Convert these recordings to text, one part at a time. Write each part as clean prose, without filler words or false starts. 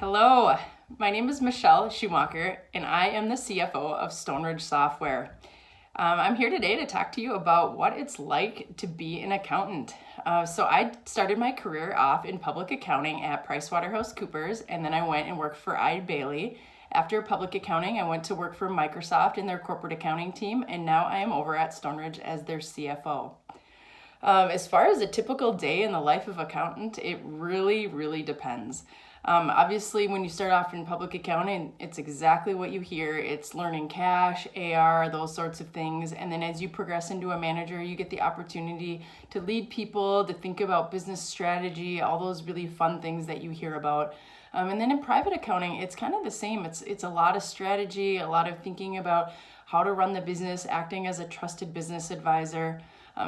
Hello, my name is Michelle Schumacher, and I am the CFO of Stoneridge Software. I'm here today to talk to you about what it's like to be an accountant. So I started my career off in public accounting at PricewaterhouseCoopers, and then I went and worked for Eide Bailly. After public accounting, I went to work for Microsoft in their corporate accounting team, and now I am over at Stoneridge as their CFO. As far as a typical day in the life of accountant, it really depends. Obviously, when you start off in public accounting, it's exactly what you hear. It's learning cash, AR, those sorts of things. And then as you progress into a manager, you get the opportunity to lead people, to think about business strategy, all those really fun things that you hear about. And then in private accounting, it's kind of the same. It's a lot of strategy, a lot of thinking about how to run the business, acting as a trusted business advisor.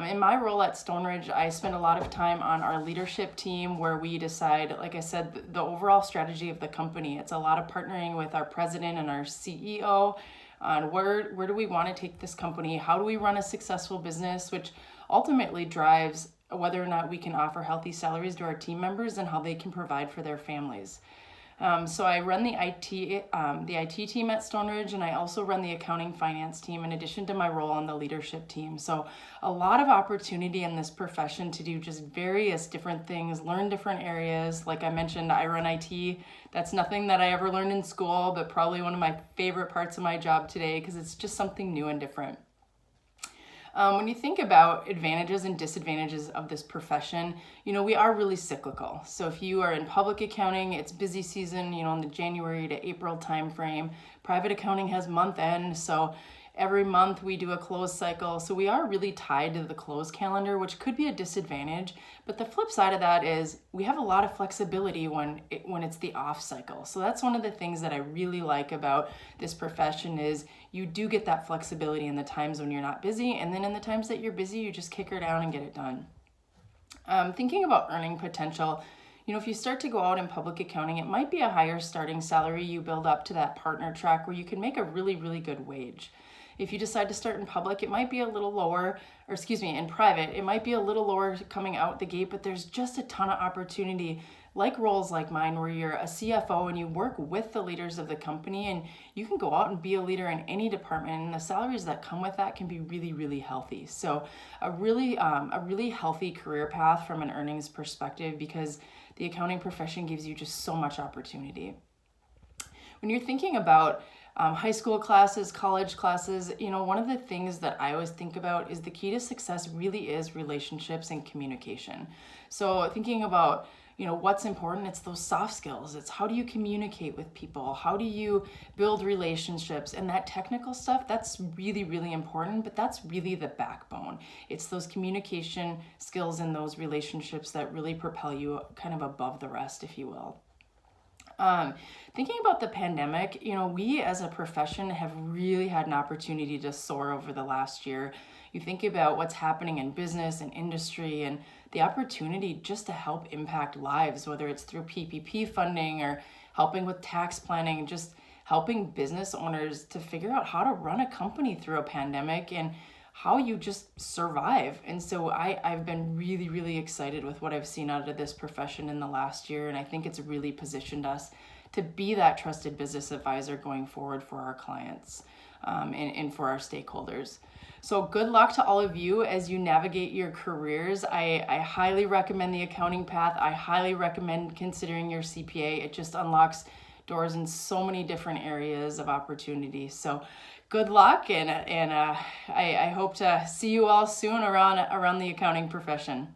In my role at Stoneridge, I spend a lot of time on our leadership team where we decide, like I said, the overall strategy of the company. It's a lot of partnering with our president and our CEO on where do we want to take this company, how do we run a successful business, which ultimately drives whether or not we can offer healthy salaries to our team members and how they can provide for their families. So I run the IT team at Stoneridge, and I also run the accounting finance team in addition to my role on the leadership team. So a lot of opportunity in this profession to do just various different things, learn different areas. Like I mentioned, I run IT. That's nothing that I ever learned in school, but probably one of my favorite parts of my job today because it's just something new and different. When you think about advantages and disadvantages of this profession, we are really cyclical. So if you are in public accounting, it's busy season, in the January to April timeframe. Private accounting has month end, so every month we do a close cycle. So we are really tied to the close calendar, which could be a disadvantage. But the flip side of that is we have a lot of flexibility when it's the off cycle. So that's one of the things that I really like about this profession is you do get that flexibility in the times when you're not busy. And then in the times that you're busy, you just kick her down and get it done. Thinking about earning potential, if you start to go out in public accounting, it might be a higher starting salary. You build up to that partner track where you can make a really good wage. If you decide to start in public, it might be a little lower, in private, it might be a little lower coming out the gate, but there's just a ton of opportunity, like roles like mine, where you're a CFO and you work with the leaders of the company and you can go out and be a leader in any department, and the salaries that come with that can be really healthy. So a really healthy career path from an earnings perspective because the accounting profession gives you just so much opportunity. When you're thinking about high school classes, college classes, one of the things that I always think about is the key to success really is relationships and communication. So thinking about, what's important, it's those soft skills. It's how do you communicate with people? How do you build relationships? And that technical stuff, that's really important, but that's really the backbone. It's those communication skills and those relationships that really propel you kind of above the rest, if you will. Thinking about the pandemic, we as a profession have really had an opportunity to soar over the last year. You think about what's happening in business and industry and the opportunity just to help impact lives, whether it's through PPP funding or helping with tax planning, just helping business owners to figure out how to run a company through a pandemic and how you just survive. And so I've been really excited with what I've seen out of this profession in the last year. And I think it's really positioned us to be that trusted business advisor going forward for our clients and for our stakeholders. So good luck to all of you as you navigate your careers. I highly recommend the accounting path. I highly recommend considering your CPA. It just unlocks doors in so many different areas of opportunity. So good luck, and I hope to see you all soon around the accounting profession.